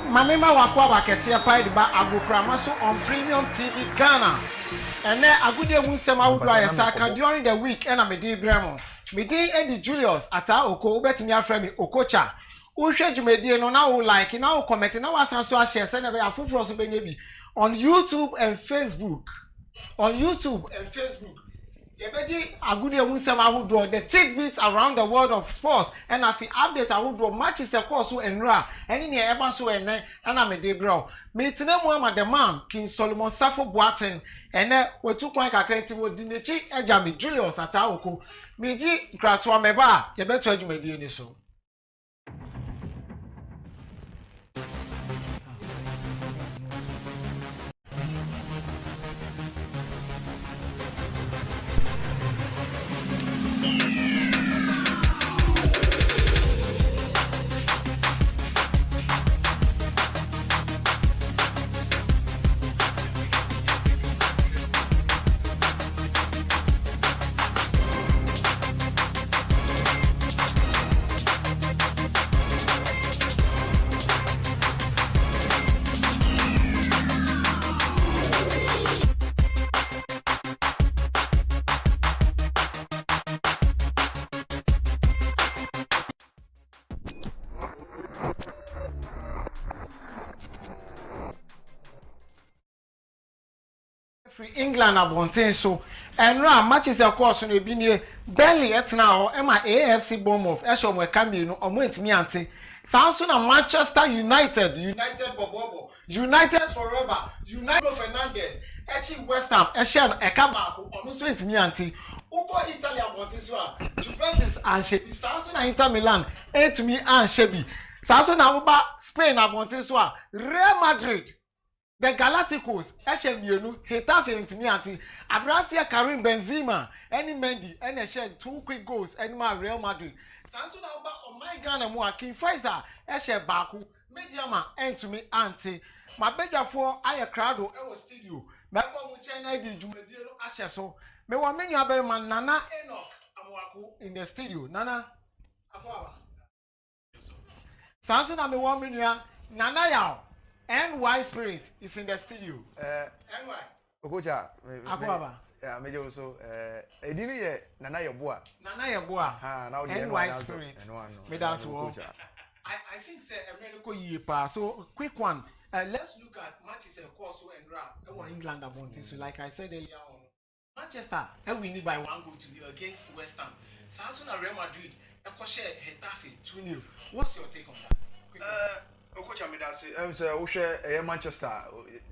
Mamema wakwa wakesia paid ba Agopramaso on Premium TV Ghana. And then Agudia Munsema Udra Yasaka during the week and I'm a day bremo. Midday Eddie Julius ata oko bet me frame Okocha. Ushe Jumedi no now like now comment now asanso share send a fufu so benyebi on YouTube and Facebook. On YouTube and Facebook. Yebeji Agudia Munsema Udra the tidbits around the world of sports and afi update I would draw matches the course and ra and in here ever so and I'm a day bro. Meeting Muhammad the man King Solomon Safo Boaten and we took my kakenti wo dinechi ejami Julius Ataoko Miji Gratwa Meba Yebetu Ejumedi so. England abonten so enra matches of course no bi nie Burnley etna ho e ma AFC Bournemouth e show mo kami no omo etimi ante sanso na Manchester United Bobo United forever United Fernandes echi West Ham e share no e ka ba ko omo so etimi ante uko Italy abonten so a Juventus and Shebi sanso na Inter Milan etimi and Shebi sanso na uba Spain abonten so a Real Madrid the Galacticos, Eshemienu, Hetafe Intimianti, Abrantia Karim Benzema, any Mendy, and shed 2 quick goals, and my Real Madrid. Sansuna on my Ghana Moa, King Fraser, Eshe Baku, Mediama, and to me, Auntie. My beggar for Aya Crado, Ewo Studio, Mako Muchena di Jumedio Asheso, Mewa Many Aberman, Nana Enoch, Amwaku in the studio, Nana Aquava. Sansuna Mewa Minia, Nana Yao. NY Spirit is in the studio. NY. Okocha. Akwaba. Yeah, me also. Edini ye Nana Yeboa. Nana Yeboa. Ah, now the NY Spirit. Me that's what. I think say America yepa. So quick one. Let's look at matches and course and rap. England abonti. So like I said earlier on, Manchester we need by 1 goal today against West Ham. Sansuna Real Madrid. Ekoshe Hetafe 2-0. What's your take on that? Coach Amida say Manchester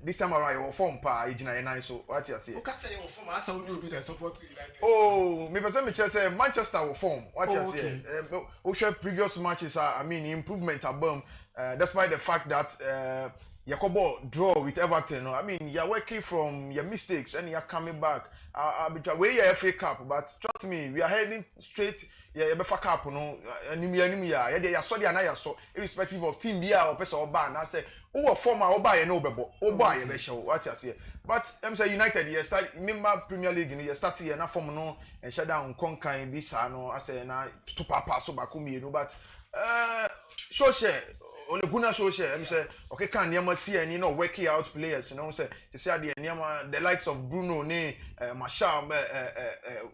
this time around your form pa ejina nine so what you say say your form as how do the support to United oh me person me say Manchester will form what you say previous matches I mean improvement above despite the fact that Yakobo draw with Everton I mean you're working from your mistakes and you're coming back we your FA Cup but trust me we are heading straight FA Cup no enemy ya so dia na ya so irrespective of team bia or person oba na say who form oba ye no bebo oba ye be show what you say but say United you start member Premier League you start here na form no and shut down konkan bi sa no I say na to papa so back me no but show share on the guna show share say okay can niam see any no working out players you know say the niam the likes of Bruno ne Martial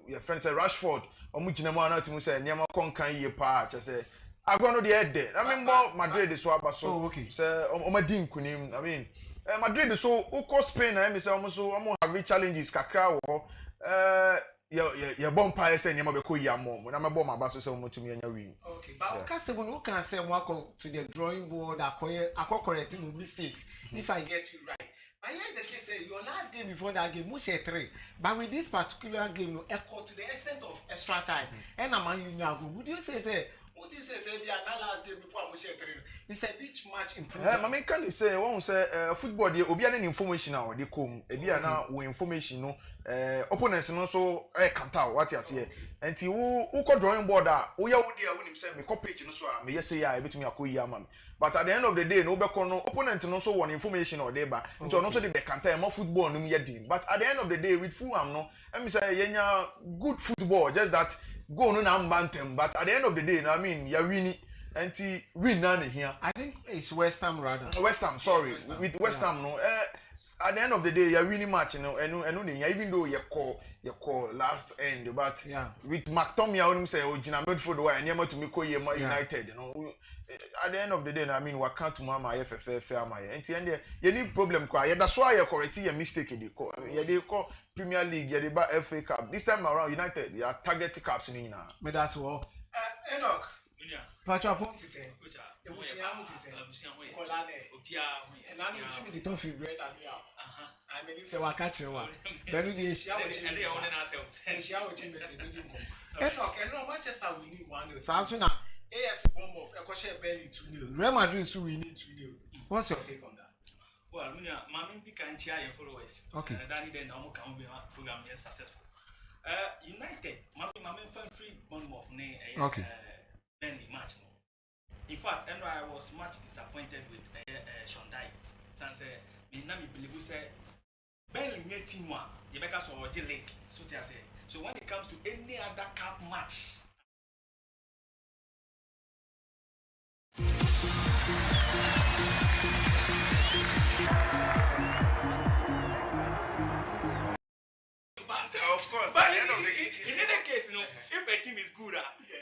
your friend say Rashford omujinama na timu say niam konkan ye pa say agro no the head there I mean more Madrid so abaso say omadi nkunim I mean Madrid so uko Spain na me say so have challenges kakra wo your bonfire say niam be ko yamo na me bomb abaso say omotumi anya win okay but okay say we can say we to the drawing board correcting mistakes if I get you right. But here's the case, your last game before that game, Mushe 3. But with this particular game, no echo to the extent of extra time. And I'm would you say, what do you say, last game before Mushe 3? It's a beach match improvement. I mean, can you say, one say, football, the Obian information now, they come, Ebiana, information, no, opponents, no, so, can't out what you say. And who could drawing board, oh, yeah, would you himself, me copy, no, so I may say, I bet me a queer man. But at the end of the day, no opponent no so one information or deba. Into also the canter more football no me din. But at the end of the day, with Fulham no, let me say yenya good football. Just that go no na mbantem. But at the end of the day, I mean, you winning. And he win none here. I think it's West Ham rather. West Ham, sorry. West Ham. With West Ham, no. At the end of the day, you're winning match, you know, and even though you call last end, but with McTominay, I wouldn't say, oh, Gina Medford, why, and you're to me call United, you know. At the end of the day, I mean, what can't mama FFF fair my and the you need problem quite. That's why you're correct your mistake in the call. They call Premier League, you about FA Cup. This time around, United, you are target caps in now. But that's all. Enoch. Patrick Appoints is saying. And I don't see me the tough bread and yeah. I mean, so I catch you one. Then we share with him. And share with him. Enoch, and no Manchester we need 1-0. Samsung AFC Bournemouth, Ecoshare Belly 2-0. Real Madrid so we need 2-0. What's your take on that? Well, my main pick and share your followers. Okay. And that then I'm going to program is successful. United, my main fan free Bournemouth okay. Burnley match. In fact, I was much disappointed with Shondai. Since me believe we say Burnley nye team one, you make us or league. So when it comes to any other cup match. Of course, but in any case, you know, if a team is good,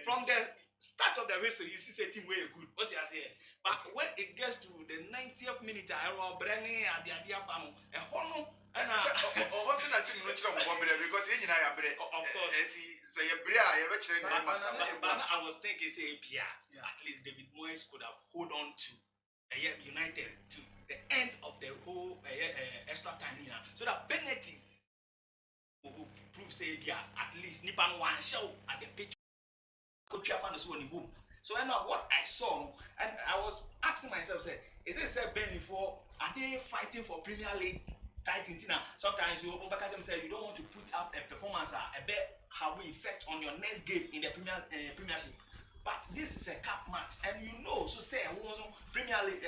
from the start of the race, you see a team very good. What you are saying, but when it gets to the 90th minute, I will bring at the idea of a honor. And also that team not because you know of course say but I was thinking say at least David Moyes could have hold on to United to the end of the whole extra time here, so that penalty will prove say at least Nipan one show at the pitch. So I know what I saw, and I was asking myself, say, is it say Burnley for are they fighting for Premier League title? Sometimes you say you don't want to put up a performance a bit have an effect on your next game in the Premiership. But this is a cup match, and you know, so say Premier League,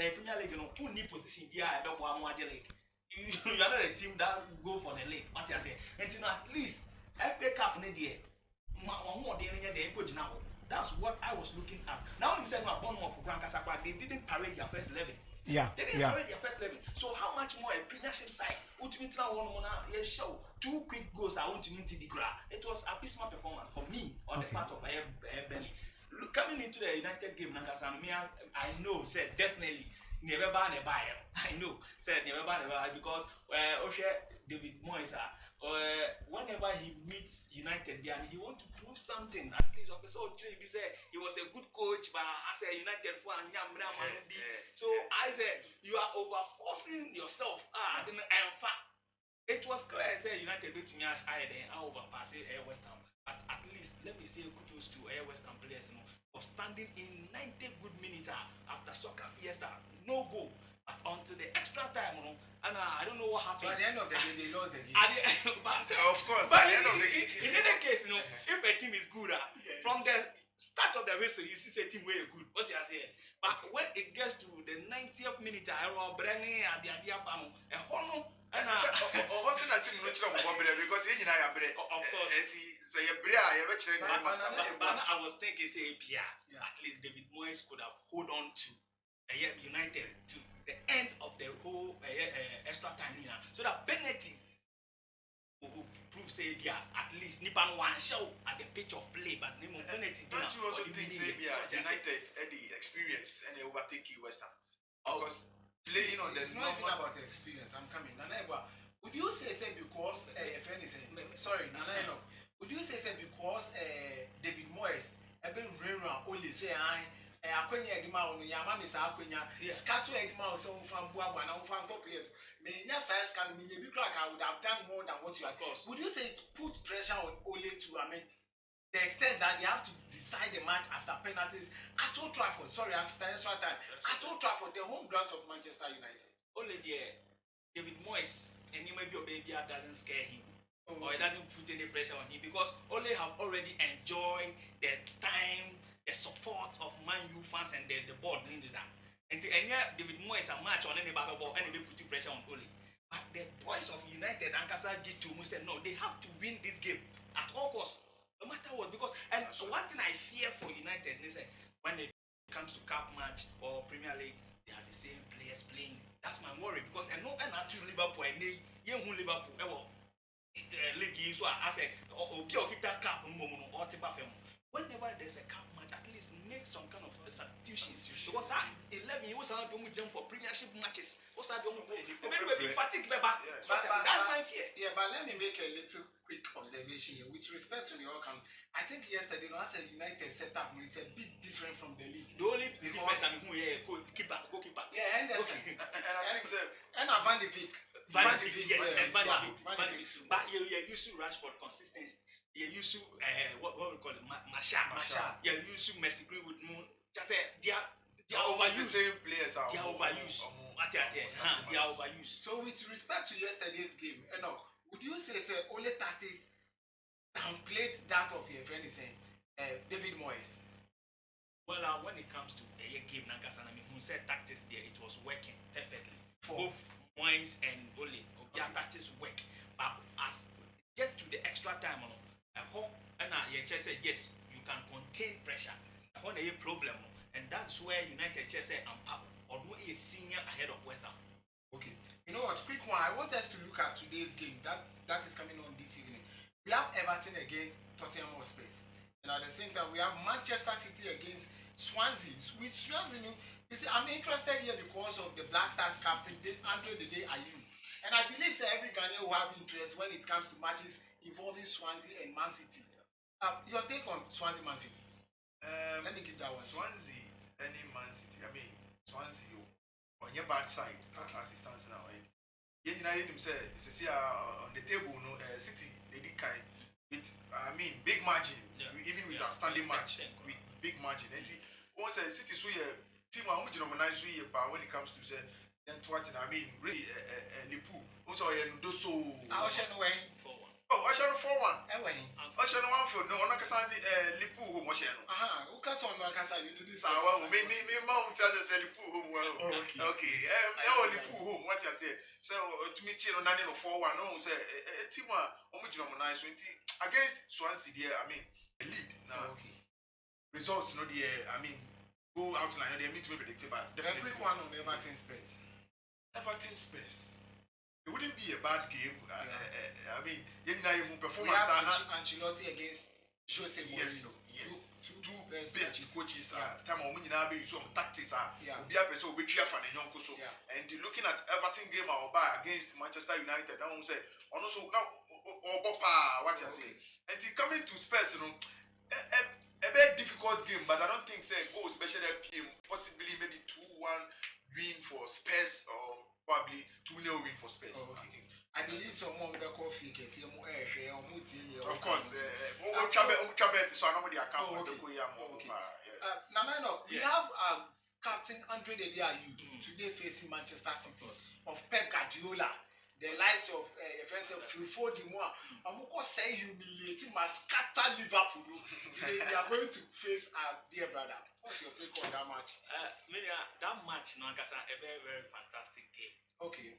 you know, who need position here about one league. You are not a team that go for the league. What you say? And at least FA Cup near that's what I was looking at. Now I'm saying Bournemouth for Grand Casablanca, they didn't parade their first 11. Yeah. They didn't parade their first 11. So how much more a Premiership side would mean show 2 quick goals I want to mean to the ground. It was a abysmal performance for me on the part of Burnley. Coming into the United game, I know said definitely never ban a buyer. I know said never ban a buyer because David Moyes whenever he meets United there and he want to prove something, at least so he said he was a good coach, but I said United for so I said you are over forcing yourself. It was clear I said United beat me as I then overpass West Ham. But at least let me say kudos to West Ham players, you know, for standing in 90 good minutes after soccer fiesta, no goal. But until the extra time, you know, and I don't know what happened. So at the end of the day, they lost the game. Of course, but in any case, you know, if a team is good, from the start of the race, you see a team very good. What you are saying, but when it gets to the 90th minute, I will bring at the idea of a honor. And also that team not because you know of course. But I was thinking, say, at least David Moyes could have hold on to United to the end of the whole extra time here, so that penalty will prove say at least Nipan one show at the pitch of play, but penalty. Don't you also think say United had the experience and they overtake you West Ham? Because playing on there's not even about the experience. I'm coming. Would you say because a friend is saying sorry, Nana, would you say because David Moyes been run only say akwenya edima onu yama ni sa akwenya skaso edima o se unfan buagwa na unfan top players me nya size can me bi crack I would have done more than what you have. Would you say it put pressure on Ole to the extent that they have to decide the match after penalties at Old Trafford, after extra time at Old Trafford, the home grounds of Manchester United? Only there David Moyes and maybe your baby doesn't scare him. Or it doesn't put any pressure on him because Ole have already enjoyed the time, the support of Man U fans and the board needed that. And David Moyes a match on any ball and they put pressure on Ole. But the boys of United and Kasa G2 said no, they have to win this game at all costs, no matter what. Because and so one thing I fear for United is when they comes to cup match or Premier League, they are the same players playing. That's my worry because I know and actually Liverpool and they Liverpool league is what I said or cup whenever there's a cup match, at least make some kind of substitutions. Because 11 years old, don't jump for Premiership matches. What's that? Maybe fatigue, that's my fear. Yeah, but let me make a little quick observation here. With respect to the outcome, I think yesterday, as a United setup, it's a bit different from the league. The only difference, I mean, who goalkeeper. Yeah, Henderson. And I think so. And Van de Beek. Van de Beek, yes, and Van de Beek. But you used to rush for consistency. You used to what we call it, Masha. You used to Messi Greenwood Moon. Just say they are overused. The same players are. They are overused. What I say, they are overused. So with respect to yesterday's game, Enoch, would you say only tactics downplayed that of your friend David Moyes? Well, when it comes to a game, Nagasana, who said tactics there, it was working perfectly. For both Moyes and Ole, their tactics work. But as get to the extra time, I hope and you just say yes, you can contain pressure. I want a problem, and that's where United just say I'm power or no a senior ahead of West Ham. Okay, you know what? Quick one. I want us to look at today's game that is coming on this evening. We have Everton against Tottenham Hotspur, and at the same time we have Manchester City against Swansea. With Swansea, you see, I'm interested here because of the Black Stars captain Andre Dede Ayew. And I believe that every Ghanaian will have interest when it comes to matches involving Swansea and Man City. Your take on Swansea Man City? Let me give that one. Swansea and Man City. I mean, Swansea on your bad side, as it stands now. You know, him say, on the table, City, they did kind with, big margin, even with a standing match, with big margin. And once City, so team, how much organize but when it comes to say, then what really Lipu. Also, do so. I was way. 4-1. Oh, I shall 4-1. Anyway, I shall 1 for no one can say Lipu who was. who can say no can say you did this? Me mom tells us Lipu whom well. Okay. Lipu whom what I say. So to me, Chino Nani no 4-1. No, say a team homogenize against Swansea there. The lead now. Okay. Results no there. Go outline. They meet me predictable. Definitely. Quick one on Everton Spurs. Everton Spurs. It wouldn't be a bad game. Performance. We have Ancelotti against Jose Mourinho. Yes. Two best coaches. Time on winning some tactics. Be a person who be careful and young so. And looking at Everton game against Manchester United, now say also now what you say. And coming to Spurs, a very difficult game, but I don't think go especially game possibly maybe 2-1 win for Spurs or probably 2-0 win for Spurs. I believe someone will coffee can see more air or of course, so I know the account. We have Captain Andre Dede Ayew today facing Manchester City of Pep Guardiola. The likes of friends of Phil Foden, I'm going to say humiliating, must scatter Liverpool. Today we are going to face our dear brother. What's your take on that match? That match, no, a very, very fantastic game. Okay.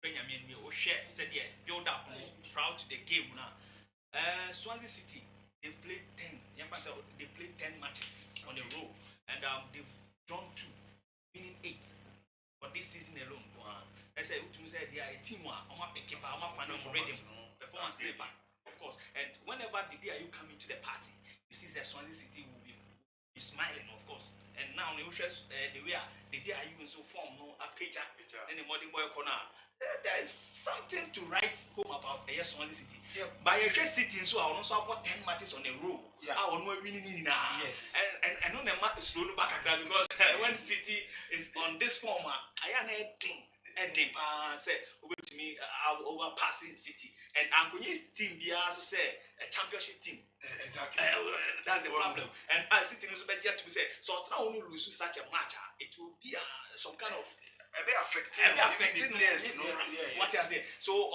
Benjamin, we said, build up, proud to the game now. Swansea City, they've played 10. They played 10 matches on the row, and they've drawn 2, winning 8 for this season alone. I said, they are a team one. I'm a keeper. I'm a fan of reading performance paper, of course. And whenever the day you come into the party, you see that Swansea City will be smiling, of course. And now the way the day you so form a picture, and the modern boy corner. There is something to write home about Swansea City. By a City, so I also have 10 matches on a row. I will not winning now. Yes. And on the match slowly back because when City is on this form, I am say over to me overpassing City, and Anthony's team be also say a championship team. Exactly. That's the problem. And City is better to say so. Now only lose such a match, it will be some kind of affecting the players. What I say. So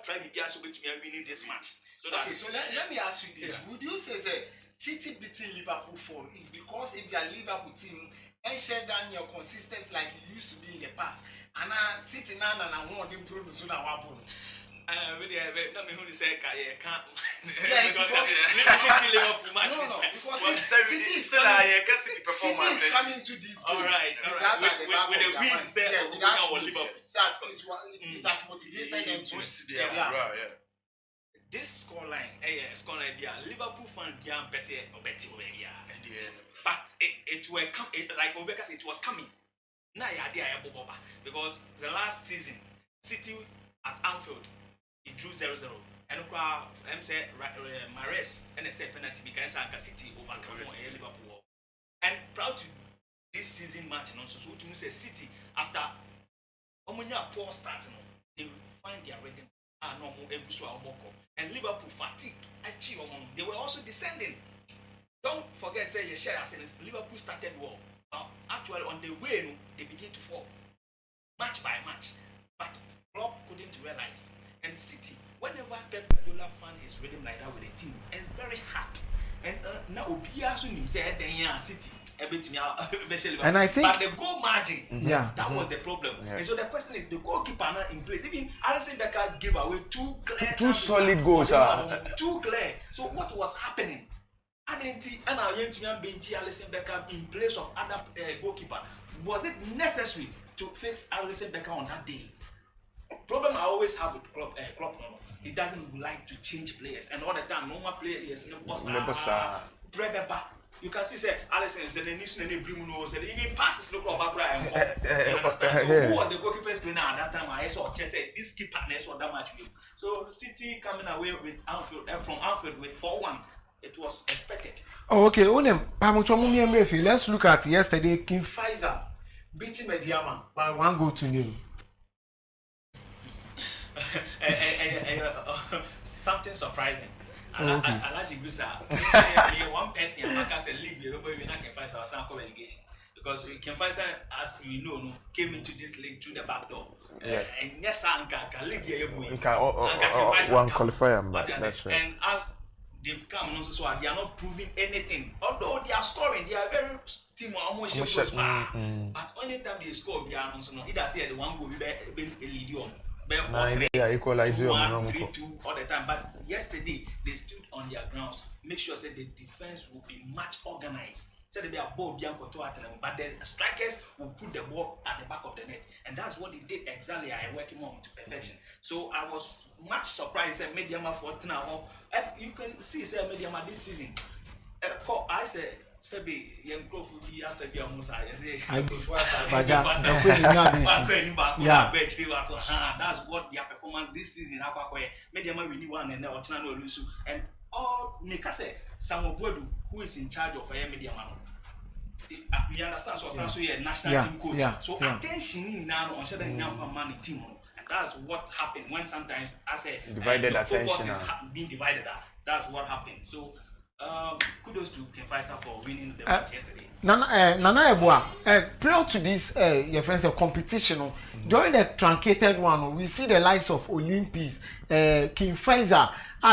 try to be also to me winning this match. So okay. So let me ask you this: would you say that City beating Liverpool fall is because if their Liverpool team and share down your consistent like it used to be in the past, and City now and I want them to so now Really, not me who say can't. Yeah, Liverpool match. No, because City is still a City performance. City is coming to this game. All right. With the win, say Liverpool. So it has motivated them to. Yeah. This scoreline, Liverpool fan behind Pese or Betty over here. But it will come like Obekas, it was coming. Now because the last season, City at Anfield, it drew 0-0. And I'm say Mahrez and I say penalty because Anka City overcome Liverpool. And proud to this season match and also so to say City after Omonia poor start, they will find their rhythm. And Liverpool fatigue achieve they were also descending. Don't forget, say you share as Liverpool started well. Actually, on the way, they begin to fall match by match. But Klopp couldn't realize. And City, whenever Pep Guardiola found his rhythm like that with a team, it's very hard. And now Obia soon said, "Then City." And I think, but the goal margin, that was the problem. Yeah. And so the question is, the goalkeeper not in place. Even Alisson Becker gave away two clear, two solid goals. Too clear. So what was happening? And our young team bench Alisson Becker in place of other goalkeeper. Was it necessary to fix Alisson Becker on that day? Problem I always have with Klopp, he doesn't like to change players, and all the time normal players you can see say Alisson said they need to bring nose and even passes look about Brian. So who was the goalkeeper trainer at that time? I saw said this keeper next on that match with. So City coming away with Anfield from Anfield with 4-1. It was expected. Oh, okay. Let's look at yesterday. King Pfizer beating Mediama by 1-0. Something surprising. I like to say one person and I said league we not can find our sample relegation because King Pfizer, as we know, came into this league through the back door. And yes, I can league here one qualifier, that's right. And as they've come so they are not proving anything. Although they are scoring, they are very team almost but anytime they score, they are not so either say the one goal we lead you on. Equalize 1-3-2 all the time. But yesterday they stood on their grounds, make sure that the defense will be much organized. Said they are ball but the strikers will put the ball at the back of the net, and that's what they did exactly. I working on to perfection. So I was much surprised at Mediama for now. And you can see say Mediama this season. I said Sebi young Crawford be as a young Musa. That's what their performance this season. Mediama really won and now China lose. And all Nikase Samobodu, who is in charge of Mediama. We understand so a national team coach. So attention now on certain young man team. And that's what happened when sometimes I say divided attention focus is being divided. That's what happened. So kudos to Ken Pfizer for winning the match yesterday. Nana Ebua, prior to this, your friends, competition, during the truncated one, we see the likes of Olympics, King Pfizer,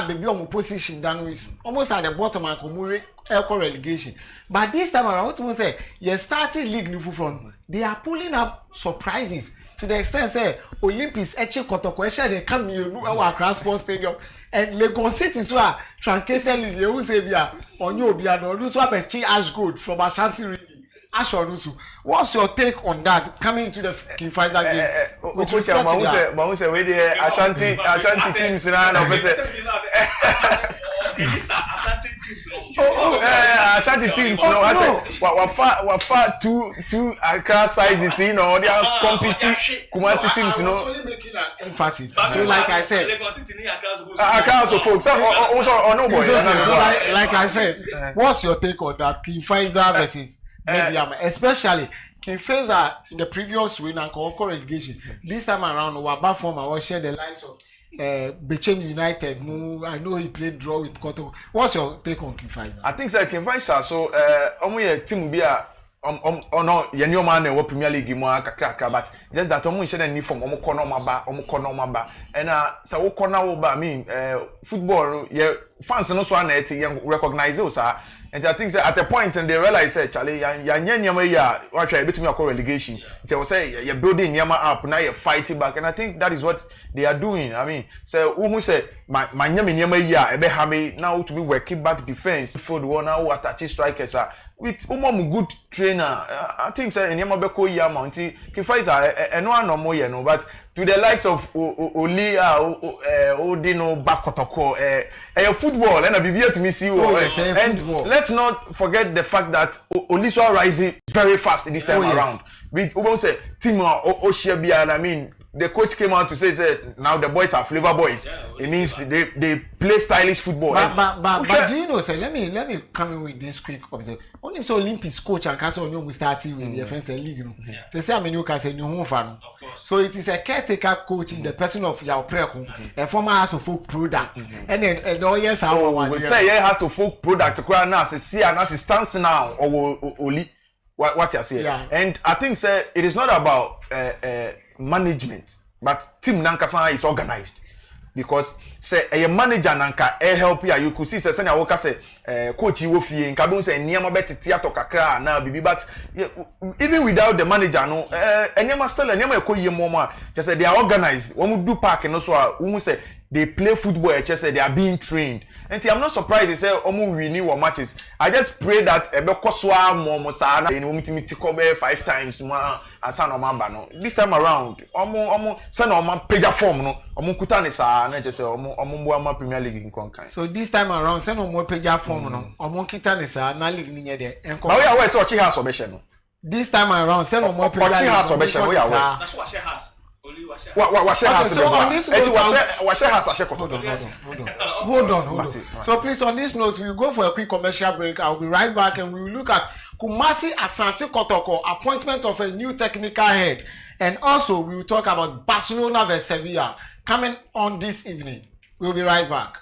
baby on position down is almost at the bottom and Komuri Elko relegation. But this time around, what say, you started league new front. They are pulling up surprises to the extent say Olympics, Kotoko Appoints they come here our Transport Stadium. And Lagos City so are truncated league. You say we are on your Biano, lose up a Ash Gold from Ashanti region. Ashonusu. What's your take on that coming into the King Pfizer game? Coach, I say we the Ashanti teams now. Ashanti teams. Ashanti teams. No, I say we far two Accra sizes. You know, they are competing. Kumasi teams. You know. I was only making an emphasis. So, like I said, Accra also folks. Also, no boy. So, like I said, what's your take on that King Pfizer versus Mediama, especially King Pfizer in the previous win and Kotoko relegation. This time around, we are back from our share the likes of Bechem United. I know he played draw with Kotoko. What's your take on King Pfizer? I think that King Pfizer so a team be a no yenyo man in Premier League mo akaka but just that omo share any form omo kono maba and so wo corner wo ba I mean football fans no so na recognize us And I think at a point and they realize say Charlie nyama ya what try between your relegation. They will say you're building nyama up now you're fighting back and I think that is what they are doing. I mean, so who say my nyama ya ebe hame now to me working back defense for the one now attacking strikers with good trainer. I think say nyama beko ya mountain ki fight no more you know but to the likes of Oli Odino Bakotoko football and be here to me see and let's not forget the fact that Oliso rising very fast this time around. We won't say team Oshiabia and I mean the coach came out to say now the boys are flavor boys. It means they play stylish football. But do you know, say let me come in with this quick observation. Only so Olympics coach and Castle no we starting with the friends league. You know. Say I'm new Castle new home fan. So it is a caretaker coach in the person of Yao Preko, a former house of folk product. And then all years we say yeah has to folk product to now see and as it stands now or Oli what you say. And I think say it is not about management but team nankasa is organized because say a manager nanka help you could see say senior worker say coach you fie nka don say niam betete ato kakra na bibi but even without the manager no enyama still enyama ekoyie mo just say they are organized when do park no so we say they play football just say they are being trained and I'm not surprised they say omo winning war matches. I just pray that ebe koswa mo sa na we meet kobe 5 times more asa no mamba no this time around omo say no man page form no omo kuta ne sa na just say omo mbo ama Premier League in konkan. So this time around say no more page form no omo kita ne sa na league ni nye enko. But we are say ochi house obeshe no. This time around say no more page ochi house obeshe we are. That's what she has. So on this note, So please, on this note, we'll go for a quick commercial break. I'll be right back and we'll look at Kumasi Asante Kotoko, appointment of a new technical head. And also, we'll talk about Barcelona vs Sevilla coming on this evening. We'll be right back.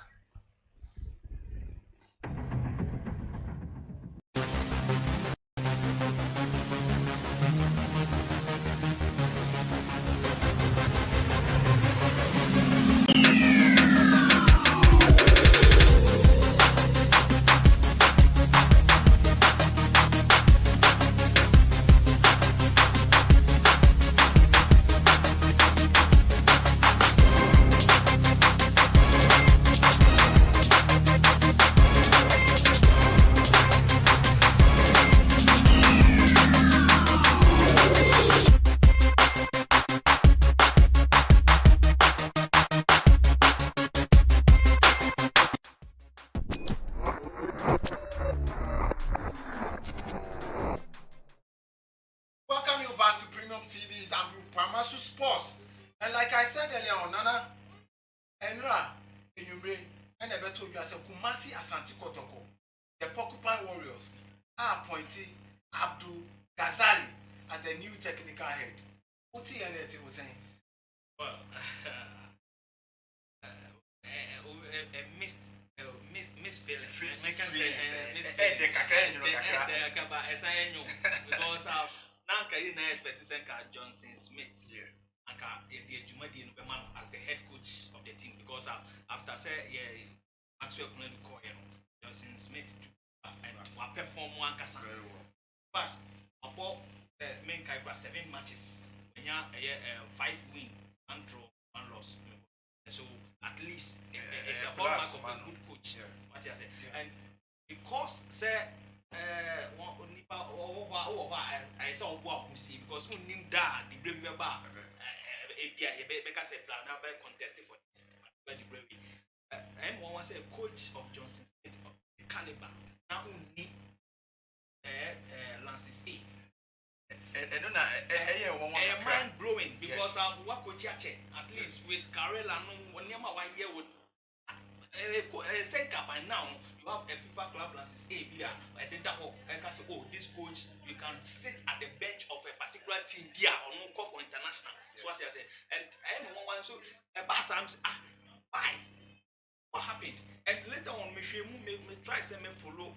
Welcome you back to Premium TV's Agopramaso Sports. And like I said earlier on, Nana, Enra, Enyumre, and I told you, I said, Kumasi Asante Kotoko, the Porcupine Warriors, are appointing Abdul Gazale as the new technical head. What he was saying? Well, missed feeling. Because now can expect Johnson Smith as the head coach of the team because after Maxwell Johnson Smith and perform one kasa. But about the main character 7 matches, 5 win, 1 draw, 1 loss. So at least it's a hallmark of a good coach. What you say? And because I saw because we knew that the brave member because plan contested for this. I'm was a coach of Johnson State of the caliber. Now we need Lance's A. And mind blowing because what coach at least with Carella no one year would second by now you have a FIFA club Lance's A and can say, oh, this coach you can sit at the bench of a particular team here or no call for international. That's what I say. And I am one so a Bassams why? What happened? And later on me try say me follow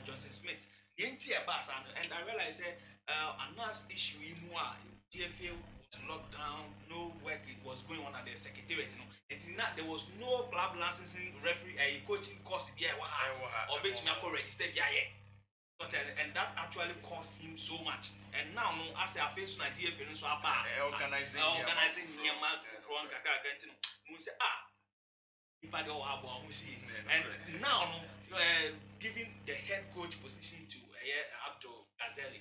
Johnson Smith. The entire Bassam and I realized a nice issue in GFA was locked down, no work it was going on at the the secretariat. There was no club licensing referee a coaching course or bet me registered and that actually cost him so much. And now as I face Nigeria so about organizing from say if I don't have one and now giving the head coach position to Abdul Gazale,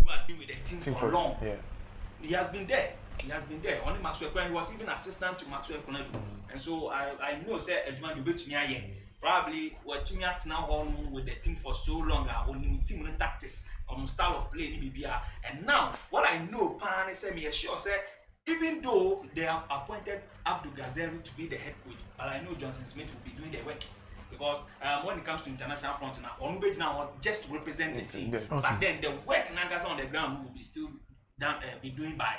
who has been with the team for long. He has been there. Only Maxwell Kwan, he was even assistant to Maxwell Kwan. And so I know say Edman you bet me probably what to me at now on with the team for so long, only team tactics, on style of play BBR. And now what I know, Pan say me sure say even though they have appointed Abdul Gazale to be the head coach, but I know Johnson Smith will be doing the work. Because when it comes to international front now, Onubej now just to represent the team. Okay. But then the work Nagasa on the ground will be still be doing by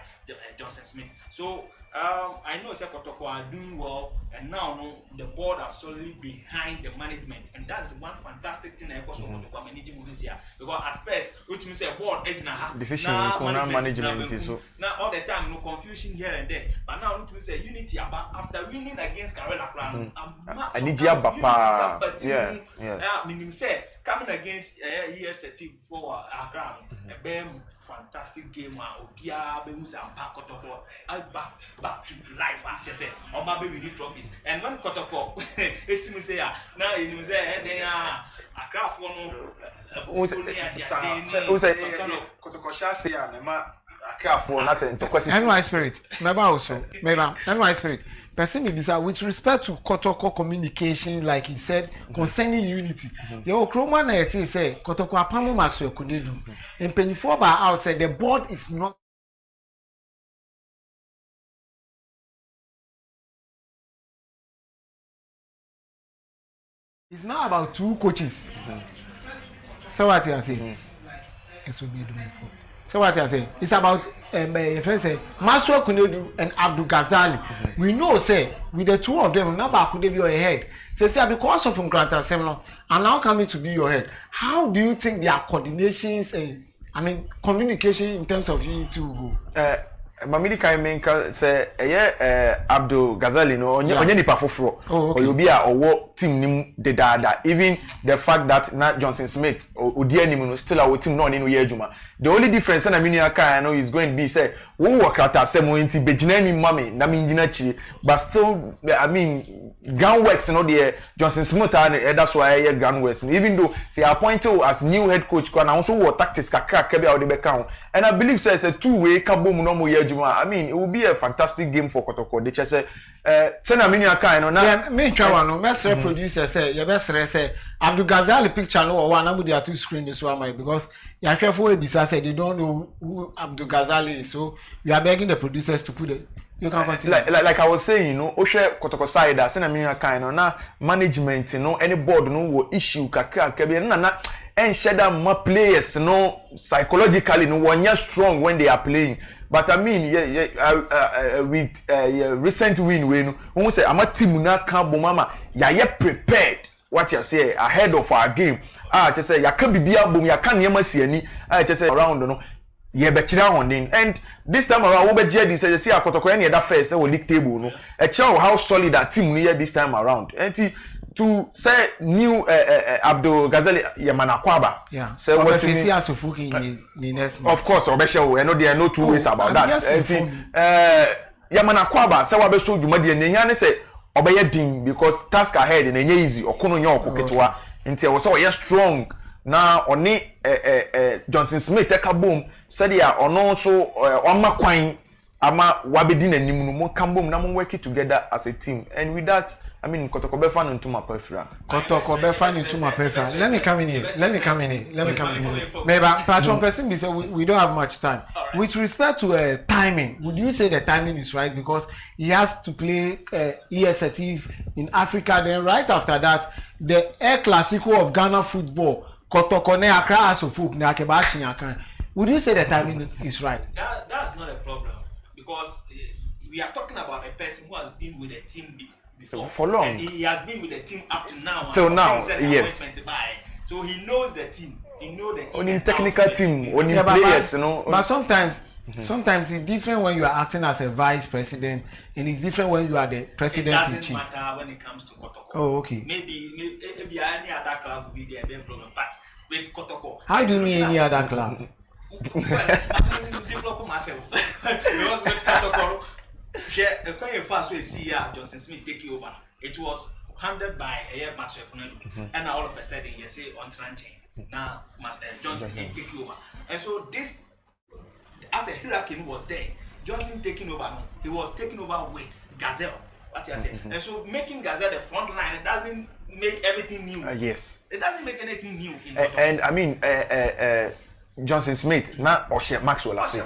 Johnson Smith. So I know Kotoko are doing well, and now the board are solely behind the management, and that's the one fantastic thing I also want to managing this year. Because at first, which means a board decision management is so now all the time no confusion here and there. But now it means a unity about after winning against Karela Crown. I need your papa. Meaning say coming against EST for our ground, a bam fantastic game. Obia Bemus and Kotoko back to life. Actually, say, or maybe we need trophies. And when Kotoko, it's me say, now you say they are a craft one. Kotoko shall say, a craft for nothing to question. And my spirit, maybe also, maybe, and my spirit. Person with respect to Kotoko communication, like he said, concerning unity. Your Chroma na say Kotoko Apamo Maxwell Kunedu. And Pennyfor by outside, the board is not. It's not about two coaches. So what you are saying? It will be doing for. So what you are saying? It's about my friend say Maxwell Kunedu and Abdul Gazale. We know say with the two of them, number could be your head. Say because of Granta Semno and now coming to be your head. How do you think their coordinations and communication in terms of unity will go? Mamidi Kaimenka say Abdul Gazale no onye nipa foforo obi a owo team nim de dada. Even the fact that na Johnson Smith odi anim no still our team no ni no ye adwuma. The only difference na mini aka I know is going to be say wo work at asemo nti begina mi mame na mi ngina chiri, but still I mean ground works no there Johnson Smith and that's why ground works, even though say appointed as new head coach and also what tactics kakra ka bia wo de be ka ho. And I believe say it's a two-way kabom no mo ye adwuma. I mean it will be a fantastic game for Kotoko. They just say na mini aka no na me twa no me producer say you best say Abdul Gazale picture no one am dey two screen this one because ya careful ebisa say they don't know who Abdul Gazale is, so we are begging the producers to put it. You can continue. Like I was saying, Oshe Kotoko side that say na mini aka no na management any board no wo issue kakra ka bi na and share them more players psychologically one year strong when they are playing. But I mean with recent win when say I'm a team na can mama ya prepared what you say ahead of our game. Just say ya can be boom ya can near see just say around and this time around we be say see Kotoko any other first league table a show how solid that team here this time around. And to say new Abdul Gazale Yamana Kwaba. Yeah. Say what you see as next of course, Obesha, I know there are no two ways about that. Yamana Kwaba, say what so Jumadi and Nyane say Obey ding because task ahead and easy or kono nyo koketwa until was so strong. Now oni Johnson Smith boom said ya ono so oma kwan ama wabedi nanim no mo kambom na mo work together as a team, and with that I mean, Kotoko be fan into my peripheral. Kotoko be fan into my peripheral. Let me come in here. Maybe patron person be say we don't have much time. Right. With respect to timing, would you say the timing is right because he has to play EST in Africa? Then right after that, the El Clasico of Ghana football, Kotoko ne Accra Asofuk ne Akebashi Akan. Would you say the timing is right? That's not a problem because we are talking about a person who has been with a team for long, and he has been with the team up to now. Till now, yes. So he knows the team. He knows the only technical team, only players, But sometimes Sometimes it's different when you are acting as a vice president, and it's different when you are the president in It chief. doesn't matter when it comes to Kotoko. Oh, okay. Maybe any other club will be there, no problem. But with Kotoko, How do you mean any other club? Well, I'm develop myself because with Kotoko, share a quite fast way. See, Johnson Smith take you over. It was handled by a master and all of a sudden you say on Tranching. Now, Johnson can take you over, and so this, as a hurricane was there, Johnson taking over. He was taking over with Gazelle. What you say? And so making Gazelle the front line, it doesn't make everything new. Yes. It doesn't make anything new. And I mean, Johnson Smith, na Oshe Maxwell, I say.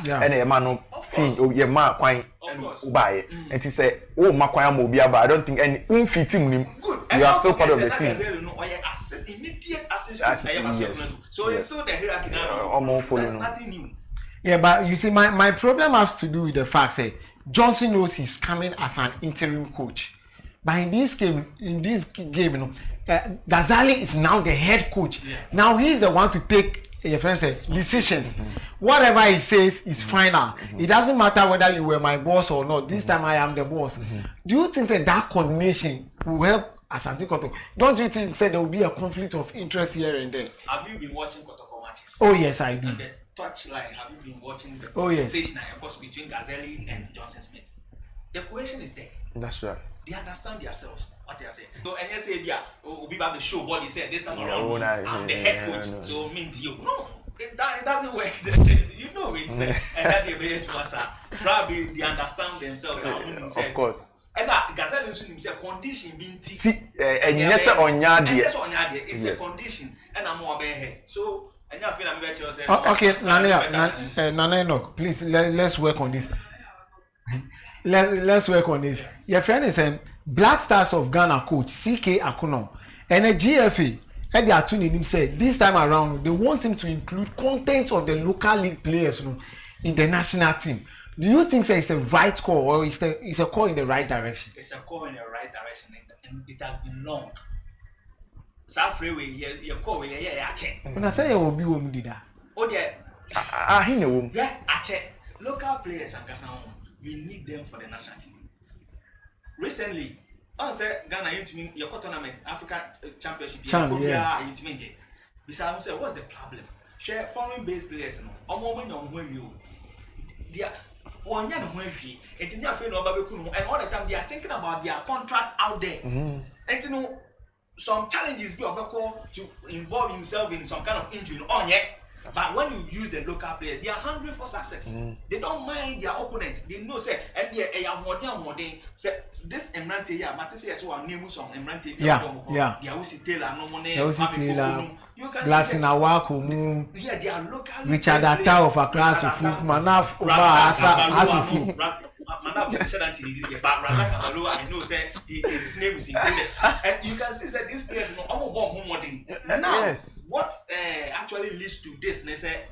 Yeah. And a man no fin, oh yeah, ma quine and ubaye. And he said, oh ma quine mobia, but I don't think any unfit team. Good. You are still part of the team. Gazelle, no, assist immediate assist. Yes. So it's still the hierarchy now. There's nothing new. Yeah, but you see, my problem has to do with the fact that Johnson knows he's coming as an interim coach. But in this game, you know, Gazale is now the head coach. Yeah. Now he's the one to take your friend says decisions. Whatever he says is final. It doesn't matter whether you were my boss or not. This time I am the boss. Do you think that coordination will help Asante Kotoko? Don't you think that there will be a conflict of interest here and there? Have you been watching Kotoko matches? Oh yes, I do. And the touchline, have you been watching the conversation between Gazelle and Johnson Smith? The cohesion is there. That's right. They understand themselves. What you say. So and you say, yeah, we'll be back the show. What he said this time around, I'm the head coach. So means you. No, it doesn't work. You know it's and that they made to us. Probably they understand themselves. Of course. And that Gazelle is himself condition being and yes on yadi. It's a condition, and I'm more here. So and I feel I'm better yourself. Okay, Nana, please let's work on this. Let's work on this. Your friend is saying Black Stars of Ghana coach CK Akuno and a GFA. Eddie Atuni said this time around they want him to include contents of the local league players in the national team. Do you think it's a right call or it's a call in the right direction? It's a call in the right direction, and it has been long. Safreway, your call, yeah, check. When I say you will be woman did that. Oh yeah, he know. Yeah, I check. Local players and Kasan, we need them for the national team. Recently, I said Ghana ultimate your tournament African Championship. Yeah. Besides, say what's the problem? Share foreign-based players, no. Moment on when you, they are one year when we. It's in their field and all the time they are thinking about their contract out there. And you know, some challenges be about to involve himself in some kind of injury on yet. But when you use the local players, they are hungry for success. They don't mind their opponent. They know say and they are more say this Emrante here, Matisse is one name some Emrante. Yeah. They are Usi Taylor, no money. You can Glass in Awaku, yeah, they are local. Richard Atta of Accra to food, Manaf Asa Manaf but Razak Abalo, I know say his name is included. And you can see that this players no home now. Yes. What actually leads to this? They say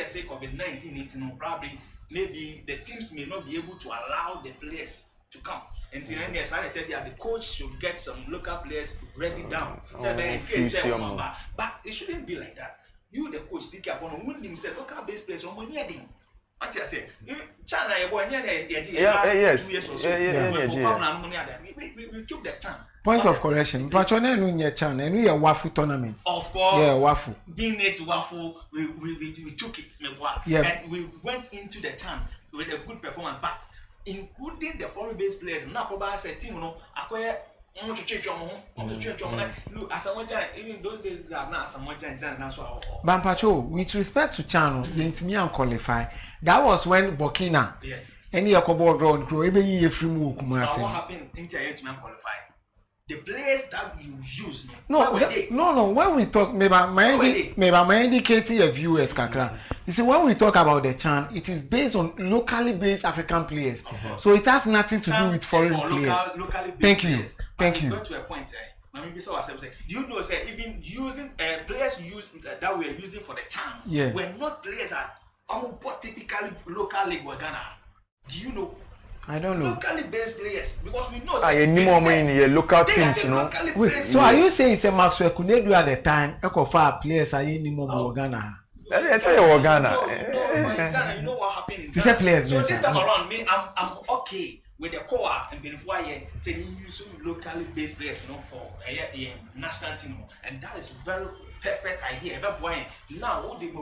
say COVID-19, probably maybe the teams may not be able to allow the players to come. Until then, the coach should get some local players ready down. But it shouldn't be like that. You, the coach, seek upon win himself local based players on one year. What you say? China, yes. 2 years or so. We took the chance. Point of correction. But you know, China, and we are Wafu tournament. Of course. Yeah, Wafu. Being it Wafu, we took it. Yeah. And we went into the chance with a good performance, but including the foreign-based players, Nakoba said, team, acquire look, as someone even those days are not someone Bampacho, with respect to Channel, the Intimian qualify. That was when Burkina, yes, any Yakobo draw and grow, every year from Wukumasi. What happened in Intimian qualify? The players that you use, no. When we talk, maybe my indicating a viewers, Kakra. You see, when we talk about the Chan, it is based on locally based African players. So it has nothing to do with foreign players. Thank you. Got to a point, do you know, say even using players that we are using for the Chan, were not players that typically local league were Ghana. Do you know? I don't know. Locally based players, because we know. In local teams, you know. Wait, so are you saying it's a Maxwell Kunedu at the time? Echo-Far players are in Ghana. I say Ghana. No, you know what happened They say players. So this time around, me, I'm okay with the core and before I say you use locally based players, you know, for a national team, and that is very perfect idea. Now, what they